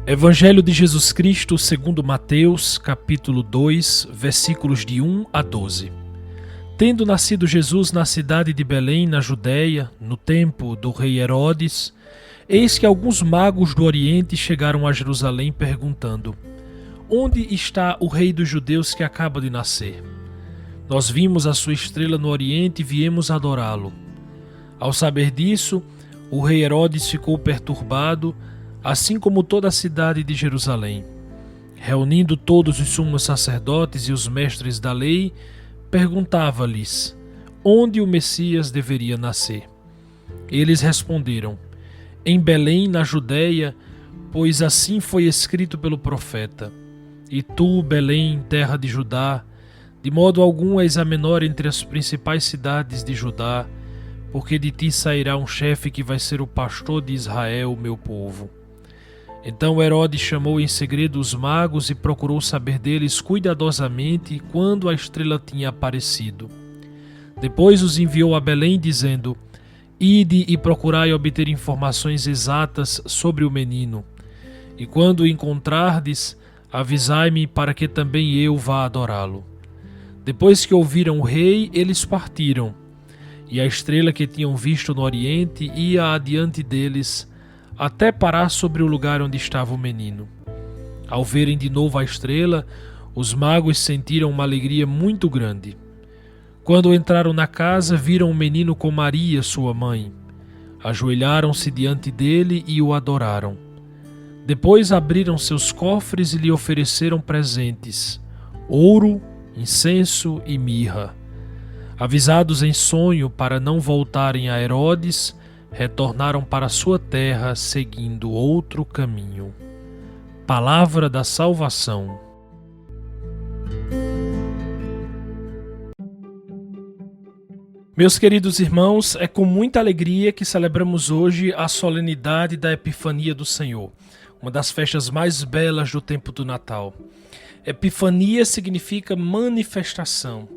Evangelho de Jesus Cristo segundo Mateus, capítulo 2, versículos de 1 a 12. Tendo nascido Jesus na cidade de Belém, na Judéia, no tempo do rei Herodes, eis que alguns magos do Oriente chegaram a Jerusalém perguntando: Onde está o rei dos judeus que acaba de nascer? Nós vimos a sua estrela no Oriente e viemos adorá-lo. Ao saber disso, o rei Herodes ficou perturbado, assim como toda a cidade de Jerusalém. Reunindo todos os sumos sacerdotes e os mestres da lei, perguntava-lhes onde o Messias deveria nascer. Eles responderam: Em Belém, na Judéia, pois assim foi escrito pelo profeta: E tu, Belém, terra de Judá, de modo algum és a menor entre as principais cidades de Judá, porque de ti sairá um chefe que vai ser o pastor de Israel, meu povo. Então Herodes chamou em segredo os magos e procurou saber deles cuidadosamente quando a estrela tinha aparecido. Depois os enviou a Belém, dizendo: Ide e procurai obter informações exatas sobre o menino. E quando o encontrardes, avisai-me para que também eu vá adorá-lo. Depois que ouviram o rei, eles partiram. E a estrela que tinham visto no Oriente ia adiante deles, até parar sobre o lugar onde estava o menino. Ao verem de novo a estrela, os magos sentiram uma alegria muito grande. Quando entraram na casa, viram o menino com Maria, sua mãe. Ajoelharam-se diante dele e o adoraram. Depois abriram seus cofres e lhe ofereceram presentes: ouro, incenso e mirra. Avisados em sonho para não voltarem a Herodes, retornaram para sua terra seguindo outro caminho. Palavra da salvação. Meus queridos irmãos, é com muita alegria que celebramos hoje a solenidade da Epifania do Senhor, uma das festas mais belas do tempo do Natal. Epifania significa manifestação.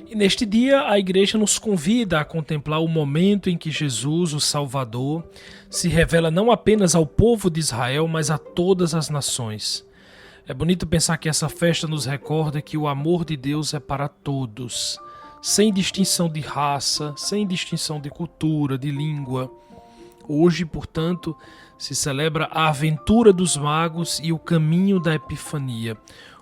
E neste dia a Igreja nos convida a contemplar o momento em que Jesus, o Salvador, se revela não apenas ao povo de Israel, mas a todas as nações. É bonito pensar que essa festa nos recorda que o amor de Deus é para todos, sem distinção de raça, sem distinção de cultura, de língua. Hoje, portanto, se celebra a aventura dos magos e o caminho da Epifania,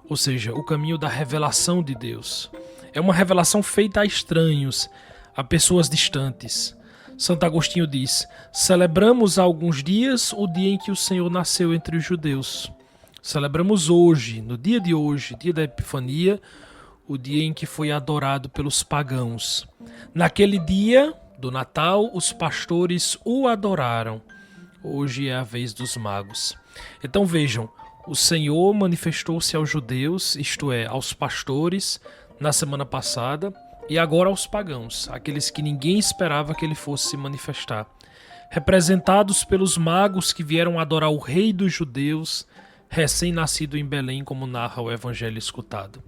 ou seja, o caminho da revelação de Deus. É uma revelação feita a estranhos, a pessoas distantes. Santo Agostinho diz: celebramos há alguns dias o dia em que o Senhor nasceu entre os judeus. Celebramos hoje, no dia de hoje, dia da Epifania, o dia em que foi adorado pelos pagãos. Naquele dia do Natal, os pastores o adoraram. Hoje é a vez dos magos. Então vejam, o Senhor manifestou-se aos judeus, isto é, aos pastores, na semana passada, e agora aos pagãos, aqueles que ninguém esperava que ele fosse se manifestar, representados pelos magos que vieram adorar o rei dos judeus, recém-nascido em Belém, como narra o evangelho escutado.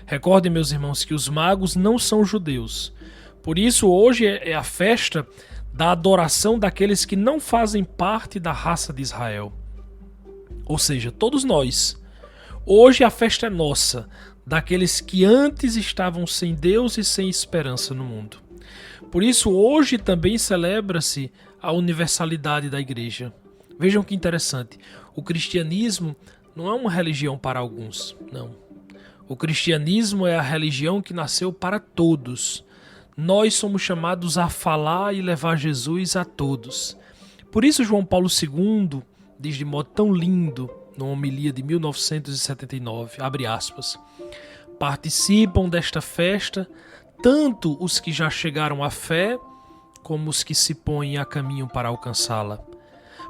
Recordem, meus irmãos, que os magos não são judeus, por isso hoje é a festa da adoração daqueles que não fazem parte da raça de Israel, ou seja, todos nós. Hoje a festa é nossa, daqueles que antes estavam sem Deus e sem esperança no mundo. Por isso, hoje também celebra-se a universalidade da Igreja. Vejam que interessante, o cristianismo não é uma religião para alguns, não. O cristianismo é a religião que nasceu para todos. Nós somos chamados a falar e levar Jesus a todos. Por isso, João Paulo II diz de modo tão lindo, numa homilia de 1979, abre aspas: participam desta festa tanto os que já chegaram à fé, como os que se põem a caminho para alcançá-la.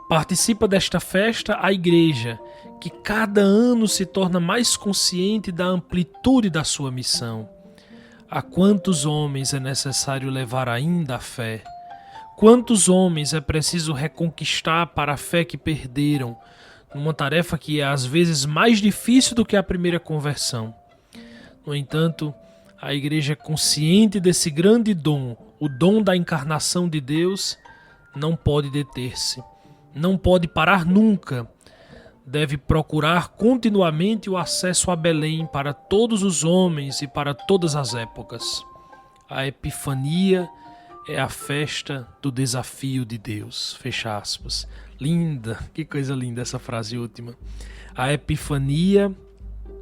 Participa desta festa a Igreja, que cada ano se torna mais consciente da amplitude da sua missão. A quantos homens é necessário levar ainda a fé? Quantos homens é preciso reconquistar para a fé que perderam, numa tarefa que é às vezes mais difícil do que a primeira conversão? No entanto, a Igreja, consciente desse grande dom, o dom da encarnação de Deus, não pode deter-se, não pode parar nunca. deve procurar continuamente o acesso a Belém para todos os homens e para todas as épocas. A Epifania é a festa do desafio de Deus. Fecha aspas. Linda, que coisa linda essa frase última. A Epifania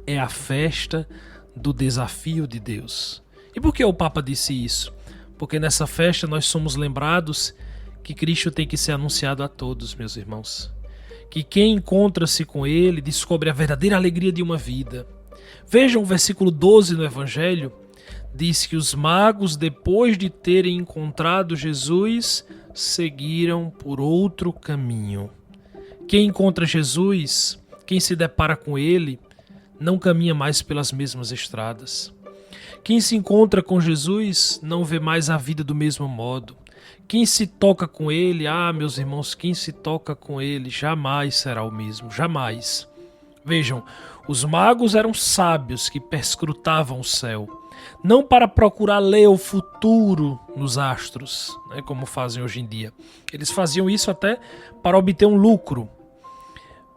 é a festa do desafio de Deus. E por que o Papa disse isso? Porque nessa festa nós somos lembrados que Cristo tem que ser anunciado a todos, meus irmãos. Que quem encontra-se com Ele descobre a verdadeira alegria de uma vida. Vejam o versículo 12 no Evangelho. Diz que os magos, depois de terem encontrado Jesus, seguiram por outro caminho. Quem encontra Jesus, quem se depara com Ele, não caminha mais pelas mesmas estradas. Quem se encontra com Jesus não vê mais a vida do mesmo modo. Quem se toca com Ele, meus irmãos, quem se toca com Ele jamais será o mesmo, jamais. Vejam, os magos eram sábios que perscrutavam o céu, não para procurar ler o futuro nos astros, né, como fazem hoje em dia. Eles faziam isso até para obter um lucro.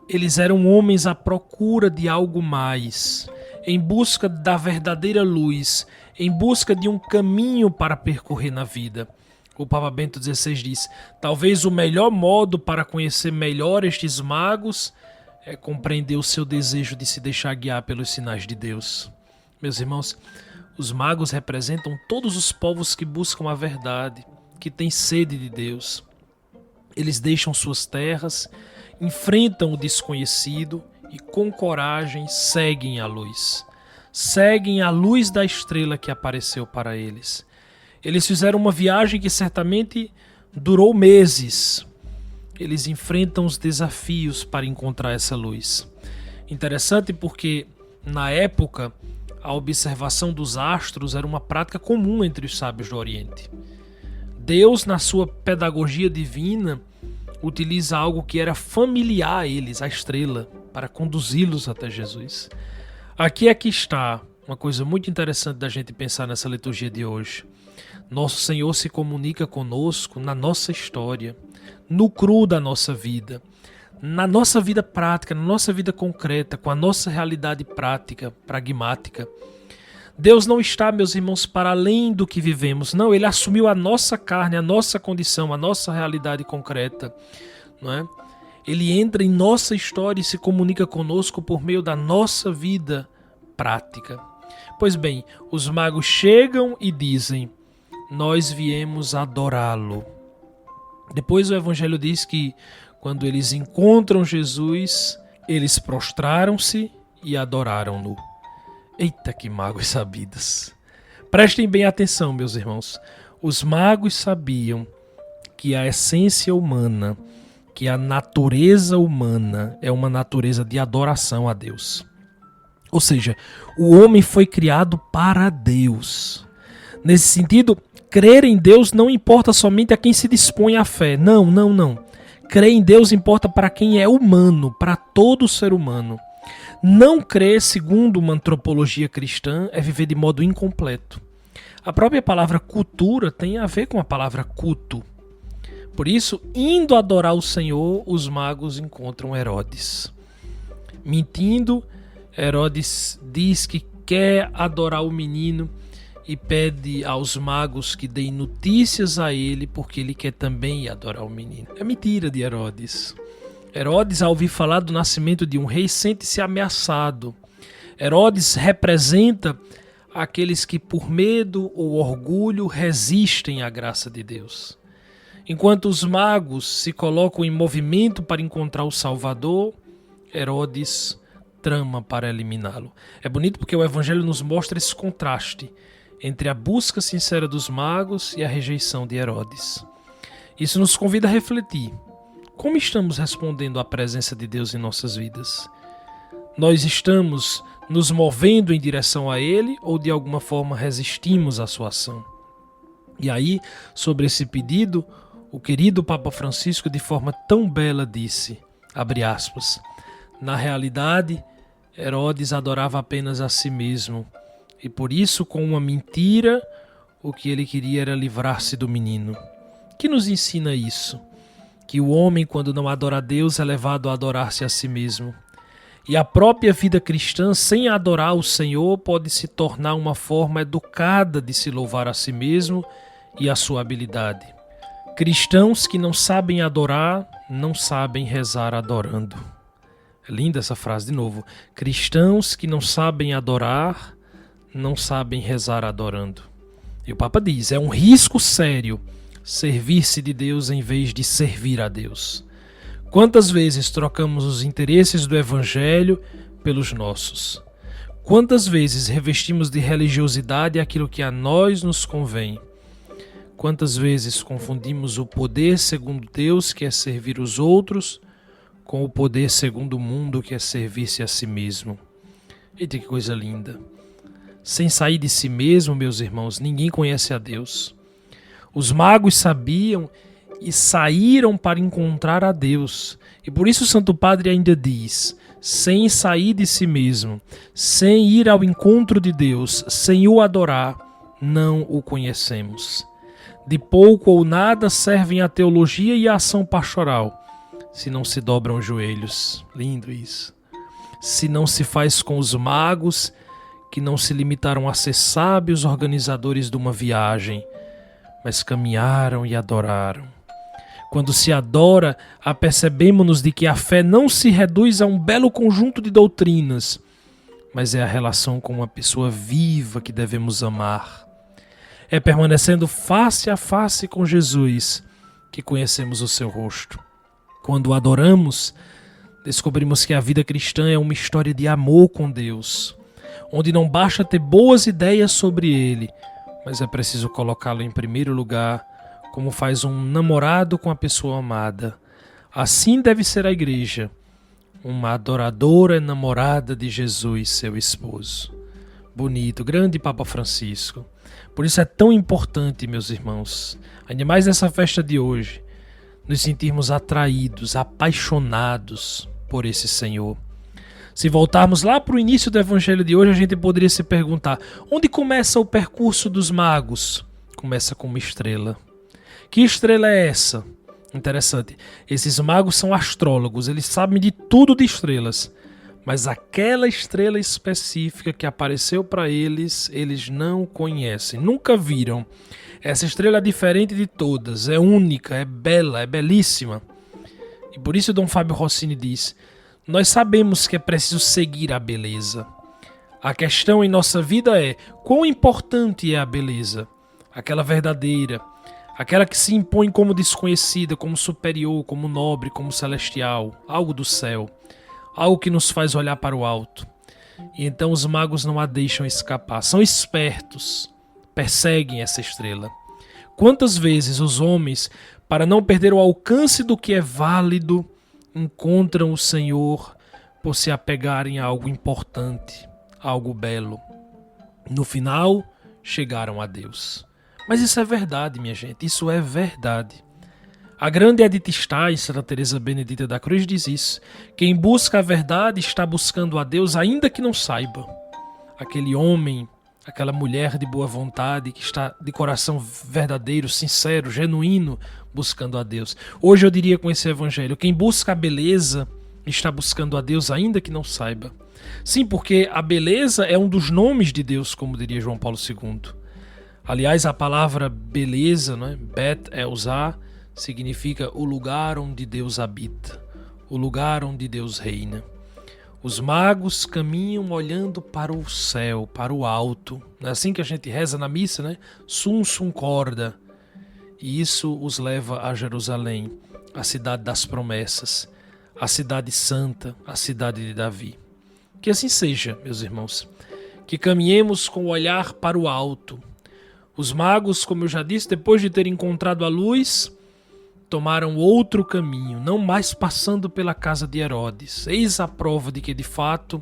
Eles eram homens à procura de algo mais, em busca da verdadeira luz, em busca de um caminho para percorrer na vida. O Papa Bento XVI diz: talvez o melhor modo para conhecer melhor estes magos é compreender o seu desejo de se deixar guiar pelos sinais de Deus. Meus irmãos, os magos representam todos os povos que buscam a verdade, que têm sede de Deus. Eles deixam suas terras, enfrentam o desconhecido e com coragem seguem a luz. Seguem a luz da estrela que apareceu para eles. Eles fizeram uma viagem que certamente durou meses. Eles enfrentam os desafios para encontrar essa luz. Interessante porque, na época, a observação dos astros era uma prática comum entre os sábios do Oriente. Deus, na sua pedagogia divina, utiliza algo que era familiar a eles, a estrela, para conduzi-los até Jesus. Aqui é que está uma coisa muito interessante da gente pensar nessa liturgia de hoje. Nosso Senhor se comunica conosco na nossa história, no cru da nossa vida, na nossa vida prática, na nossa vida concreta, com a nossa realidade prática, pragmática. Deus não está, meus irmãos, para além do que vivemos. Não, Ele assumiu a nossa carne, a nossa condição, a nossa realidade concreta, não é? Ele entra em nossa história e se comunica conosco por meio da nossa vida prática. Pois bem, os magos chegam e dizem: nós viemos adorá-lo. Depois o Evangelho diz que quando eles encontram Jesus, eles prostraram-se e adoraram-no. Eita, que magos sabidos! Prestem bem atenção, meus irmãos. Os magos sabiam que a essência humana, que a natureza humana é uma natureza de adoração a Deus. Ou seja, o homem foi criado para Deus. Nesse sentido, crer em Deus não importa somente a quem se dispõe à fé. Não. Crer em Deus importa para quem é humano, para todo ser humano. Não crer, segundo uma antropologia cristã, é viver de modo incompleto. A própria palavra cultura tem a ver com a palavra culto. Por isso, indo adorar o Senhor, os magos encontram Herodes. Mentindo, Herodes diz que quer adorar o menino e pede aos magos que deem notícias a ele, porque ele quer também ir adorar o menino. É mentira de Herodes. Herodes, ao ouvir falar do nascimento de um rei, sente-se ameaçado. Herodes representa aqueles que, por medo ou orgulho, resistem à graça de Deus. Enquanto os magos se colocam em movimento para encontrar o Salvador, Herodes trama para eliminá-lo. É bonito porque o Evangelho nos mostra esse contraste entre a busca sincera dos magos e a rejeição de Herodes. Isso nos convida a refletir. Como estamos respondendo à presença de Deus em nossas vidas? Nós estamos nos movendo em direção a Ele ou de alguma forma resistimos à sua ação? E aí, sobre esse pedido, o querido Papa Francisco de forma tão bela disse, abre aspas, na realidade, Herodes adorava apenas a si mesmo e por isso, com uma mentira, o que ele queria era livrar-se do menino. Que nos ensina isso? que o homem, quando não adora a Deus, é levado a adorar-se a si mesmo. E a própria vida cristã, sem adorar o Senhor, pode se tornar uma forma educada de se louvar a si mesmo e a sua habilidade. Cristãos que não sabem adorar, não sabem rezar adorando. É linda essa frase de novo. Cristãos que não sabem adorar, não sabem rezar adorando. E o Papa diz, é um risco sério servir-se de Deus em vez de servir a Deus. Quantas vezes trocamos os interesses do Evangelho pelos nossos? Quantas vezes revestimos de religiosidade aquilo que a nós nos convém? Quantas vezes confundimos o poder segundo Deus, que é servir os outros, com o poder segundo o mundo, que é servir-se a si mesmo? Eita, que coisa linda! Sem sair de si mesmo, meus irmãos, ninguém conhece a Deus. Os magos sabiam e saíram para encontrar a Deus. E por isso o Santo Padre ainda diz, sem sair de si mesmo, sem ir ao encontro de Deus, sem o adorar, não o conhecemos. De pouco ou nada servem a teologia e a ação pastoral, se não se dobram os joelhos. Lindo isso. Se não se faz com os magos, que não se limitaram a ser sábios organizadores de uma viagem, mas caminharam e adoraram. Quando se adora, apercebemo-nos de que a fé não se reduz a um belo conjunto de doutrinas, mas é a relação com uma pessoa viva que devemos amar. É permanecendo face a face com Jesus que conhecemos o seu rosto. Quando o adoramos, descobrimos que a vida cristã é uma história de amor com Deus, onde não basta ter boas ideias sobre Ele, mas é preciso colocá-lo em primeiro lugar, como faz um namorado com a pessoa amada. Assim deve ser a igreja, uma adoradora enamorada de Jesus, seu esposo. Bonito, grande Papa Francisco. Por isso é tão importante, meus irmãos, ainda mais nessa festa de hoje, nos sentirmos atraídos, apaixonados por esse Senhor. Se voltarmos lá para o início do Evangelho de hoje, a gente poderia se perguntar, onde começa o percurso dos magos? Começa com uma estrela. Que estrela é essa? Interessante. Esses magos são astrólogos, eles sabem de tudo de estrelas. Mas aquela estrela específica que apareceu para eles, eles não conhecem, nunca viram. Essa estrela é diferente de todas, é única, é bela, é belíssima. E por isso Dom Fábio Rossini diz, nós sabemos que é preciso seguir a beleza. A questão em nossa vida é, quão importante é a beleza? Aquela verdadeira, aquela que se impõe como desconhecida, como superior, como nobre, como celestial, algo do céu, algo que nos faz olhar para o alto. E então os magos não a deixam escapar, são espertos, perseguem essa estrela. Quantas vezes os homens, para não perder o alcance do que é válido, encontram o Senhor por se apegarem a algo importante, a algo belo. No final, chegaram a Deus. Mas isso é verdade, minha gente, isso é verdade. A grande Edith Stein, Santa Teresa Benedita da Cruz, diz isso. Quem busca a verdade está buscando a Deus, ainda que não saiba. Aquele homem, aquela mulher de boa vontade, que está de coração verdadeiro, sincero, genuíno, buscando a Deus. Hoje eu diria com esse evangelho, quem busca a beleza está buscando a Deus, ainda que não saiba. Sim, porque a beleza é um dos nomes de Deus, como diria João Paulo II. Aliás, a palavra beleza, né, Bet Elzah, significa o lugar onde Deus habita, o lugar onde Deus reina. Os magos caminham olhando para o céu, para o alto. É assim que a gente reza na missa, né? Sum sum corda. E isso os leva a Jerusalém, a cidade das promessas, a cidade santa, a cidade de Davi. Que assim seja, meus irmãos. Que caminhemos com o olhar para o alto. Os magos, como eu já disse, depois de terem encontrado a luz, tomaram outro caminho, não mais passando pela casa de Herodes. Eis a prova de que, de fato,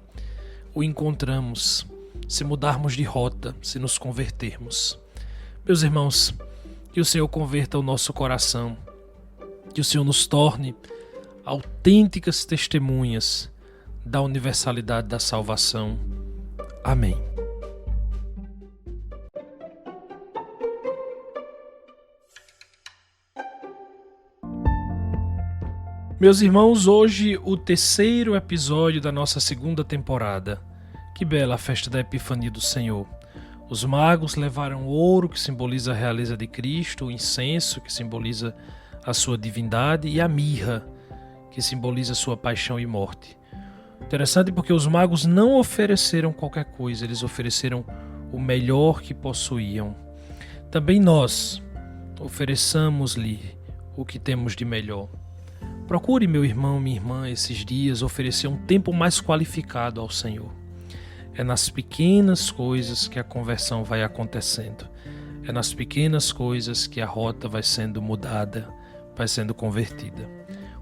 o encontramos, se mudarmos de rota, se nos convertermos. Meus irmãos, que o Senhor converta o nosso coração, que o Senhor nos torne autênticas testemunhas da universalidade da salvação. Amém. Meus irmãos, hoje o terceiro episódio da nossa segunda temporada. Que bela a festa da Epifania do Senhor. Os magos levaram o ouro, que simboliza a realeza de Cristo, o incenso, que simboliza a sua divindade, e a mirra, que simboliza a sua paixão e morte. Interessante porque os magos não ofereceram qualquer coisa, eles ofereceram o melhor que possuíam. Também nós ofereçamos-lhe o que temos de melhor. Procure, meu irmão, minha irmã, esses dias oferecer um tempo mais qualificado ao Senhor. É nas pequenas coisas que a conversão vai acontecendo. É nas pequenas coisas que a rota vai sendo mudada, vai sendo convertida.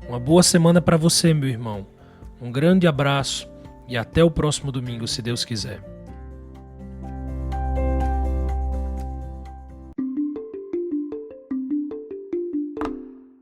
Uma boa semana para você, meu irmão. Um grande abraço e até o próximo domingo, se Deus quiser.